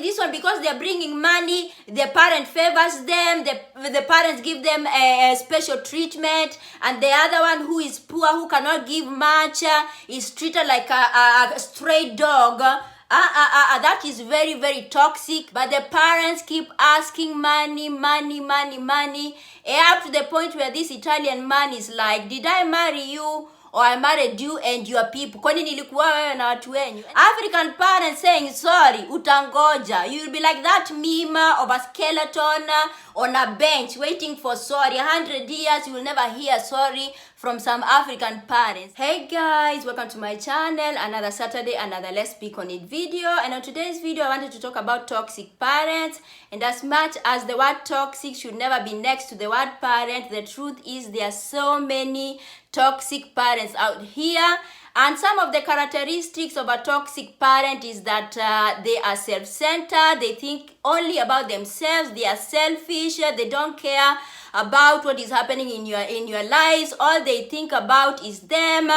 this one, because they're bringing money, the parent favors them, the parents give them a special treatment, and the other one who is poor, who cannot give much, is treated like a stray dog. That is very, very toxic. But the parents keep asking money, up to the point where this Italian man is like, did I marry you, or I married you and your people? Kwani nilikuwa wewe na watu wenyu? African parents saying sorry, utangoja. You will be like that meme of a skeleton on a bench waiting for sorry. 100 years you will never hear sorry from some African parents. Hey guys, welcome to my channel. Another Saturday, another Let's Speak on It video. And on today's video, I wanted to talk about toxic parents. And as much as the word toxic should never be next to the word parent, the truth is there are so many toxic parents out here. And some of the characteristics of a toxic parent is that they are self-centered, they think only about themselves, they are selfish, they don't care about what is happening in your lives. All they think about is them.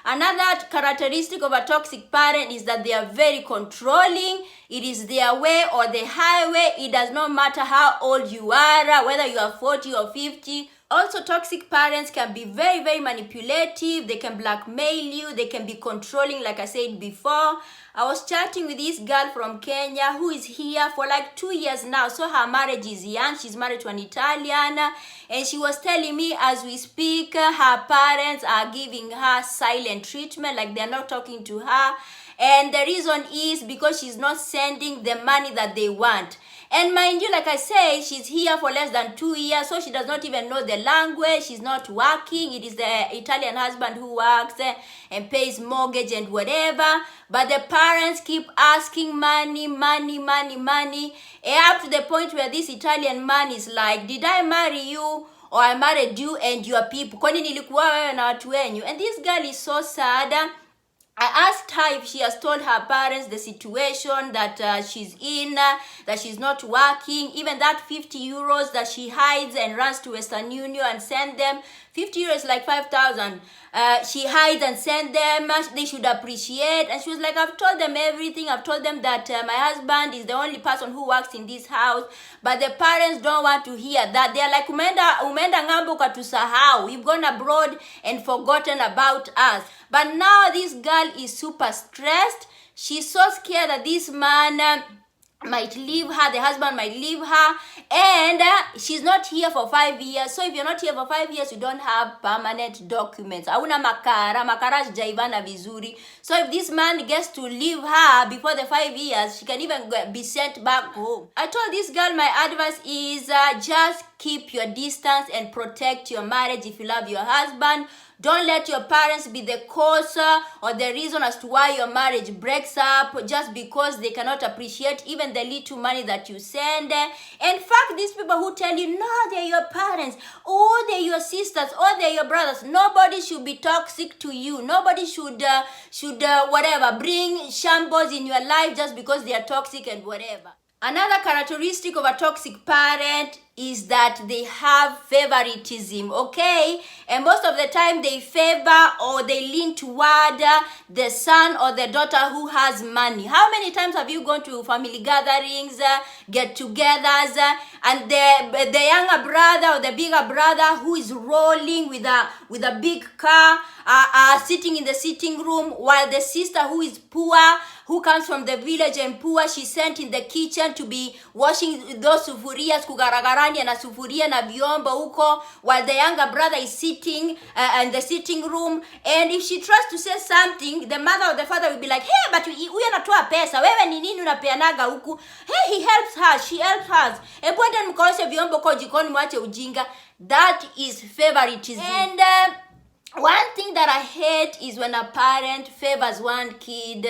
Another characteristic of a toxic parent is that they are very controlling. It is their way or the highway. It does not matter how old you are, whether you are 40 or 50. Also, toxic parents can be very, very manipulative. They can blackmail you. They can be controlling, like I said before. I was chatting with this girl from Kenya who is here for like 2 years now. So her marriage is young. She's married to an Italian. And she was telling me as we speak, her parents are giving her silent treatment, like they're not talking to her. And the reason is because she's not sending the money that they want. And mind you, like I say, she's here for less than 2 years, so she does not even know the language. She's not working. It is the Italian husband who works and pays mortgage and whatever. But the parents keep asking money, up to the point where this Italian man is like, did I marry you, or I married you and your people? Kwani nilikuwa wewe na watu wenyu? And this girl is so sad. I asked her if she has told her parents the situation that she's in, that she's not working, even that 50 euros that she hides and runs to Western Union and send them. 50 euros like 5,000. She hides and send them. They should appreciate. And she was like, I've told them everything. I've told them that my husband is the only person who works in this house. But the parents don't want to hear that. They're like, umenda ngambo katusahau. You've gone abroad and forgotten about us. But now this girl is super stressed. She's so scared that this man might leave her, the husband might leave her, and she's not here for 5 years. So if you're not here for 5 years, you don't have permanent documents. Hauna makara jaivana vizuri. So if this man gets to leave her before the 5 years, she can even be sent back home. I told this girl my advice is just keep your distance and protect your marriage if you love your husband. Don't let your parents be the cause or the reason as to why your marriage breaks up just because they cannot appreciate even the little money that you send. In fact, these people who tell you, no, they're your parents, or they're your sisters, or they're your brothers, nobody should be toxic to you. Nobody should whatever, bring shambles in your life just because they are toxic and whatever. Another characteristic of a toxic parent is that they have favoritism, okay? And most of the time they favor or they lean toward the son or the daughter who has money. How many times have you gone to family gatherings, get-togethers, and the younger brother or the bigger brother who is rolling with a big car, sitting in the sitting room, while the sister who is poor, who comes from the village and poor, she's sent in the kitchen to be washing those sufurias, kugaragarani na sufuria na vyombo huko, while the younger brother is sitting in the sitting room. And if she tries to say something, the mother or the father will be like, hey, but huyu anatoa pesa, wewe ni nini unapeanaga huku? Hey, he helps her, she helps her. Hebu enda mkaoshe vyombo kwa jikoni, mwache ujinga. That is favoritism. And one thing that I hate is when a parent favors one kid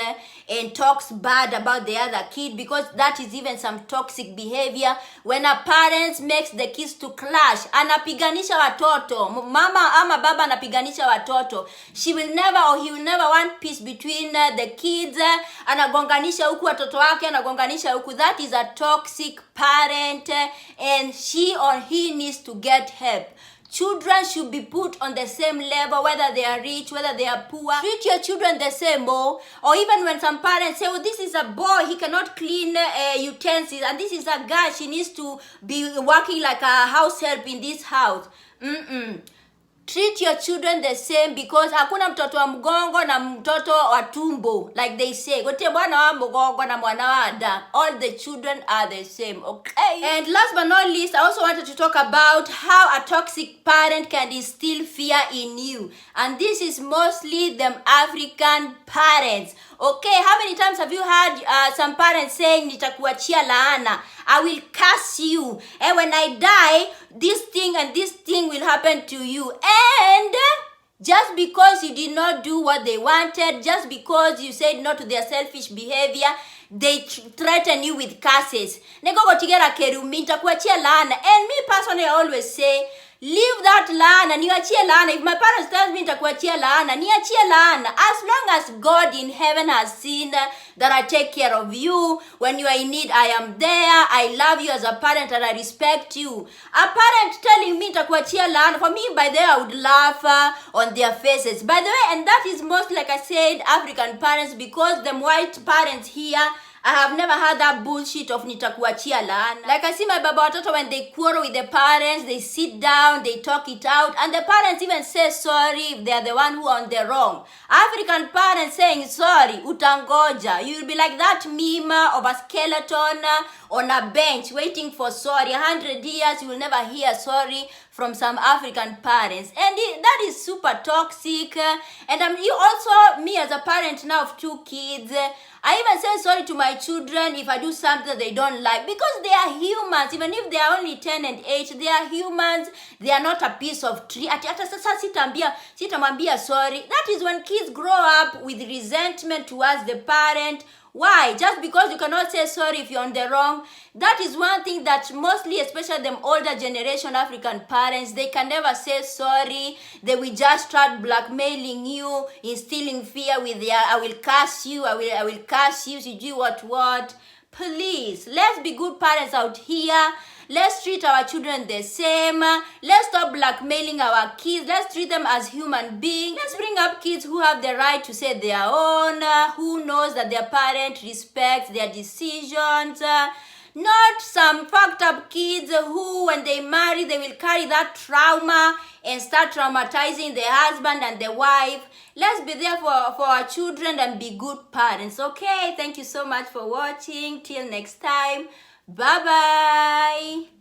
and talks bad about the other kid, because that is even some toxic behavior. When a parent makes the kids to clash, anapiganisha watoto, mama ama baba anapiganisha watoto, she will never or he will never want peace between the kids. Anagonganisha huku watoto wake, anagonganisha huku. That is a toxic parent, and she or he needs to get help. Children should be put on the same level, whether they are rich, whether they are poor. Treat your children the same, or even when some parents say, oh, this is a boy, he cannot clean utensils, and this is a girl, she needs to be working like a house help in this house. Treat your children the same, because hakuna mtoto wa mgongo na mtoto wa tumbo, like they say. Gote mwana wa mgongo na mwana wa ada. All the children are the same, okay? And last but not least, I also wanted to talk about how a toxic parent can instill fear in you. And this is mostly them African parents. Okay, how many times have you heard some parents saying, nitakuachia laana, I will curse you, and when I die, this thing and this thing will happen to you. And just because you did not do what they wanted, just because you said no to their selfish behavior, they threaten you with curses. Negogo tigera kerumi, nitakuachia laana. And me personally, I always say, leave that laana, niachie laana. If my parents tell me nitakuachia laana, niachie laana. As long as God in heaven has seen that I take care of you, when you are in need, I am there. I love you as a parent and I respect you. A parent telling me nitakuachia laana, for me, by the way, I would laugh on their faces. By the way, and that is most, like I said, African parents, because them white parents here, I have never had that bullshit of nitakuachia laana. Like I see my baba watoto, when they quarrel with the parents, they sit down, they talk it out, and the parents even say sorry if they are the one who are on the wrong. African parents saying sorry, utangoja. You will be like that meme of a skeleton on a bench waiting for sorry. 100 years, you will never hear sorry from some African parents. And that is super toxic. And you also, me as a parent now of 2 kids, I even say sorry to my children if I do something that they don't like, because they are humans. Even if they are only 10 and 8, they are humans. They are not a piece of tree. Ata sasa sitamwambia sorry. That is when kids grow up with resentment towards the parent. Why? Just because you cannot say sorry if you're on the wrong. That is one thing that mostly, especially them older generation African parents, they can never say sorry. They will just start blackmailing you, instilling fear with their, I will curse you, I will curse you, you do what. Please, let's be good parents out here. Let's treat our children the same. Let's stop blackmailing our kids. Let's treat them as human beings. Let's bring up kids who have the right to say their own, who knows that their parent respects their decisions. Not some fucked up kids who, when they marry, they will carry that trauma and start traumatizing the husband and the wife. Let's be there for our children and be good parents, okay? Thank you so much for watching. Till next time. Bye-bye.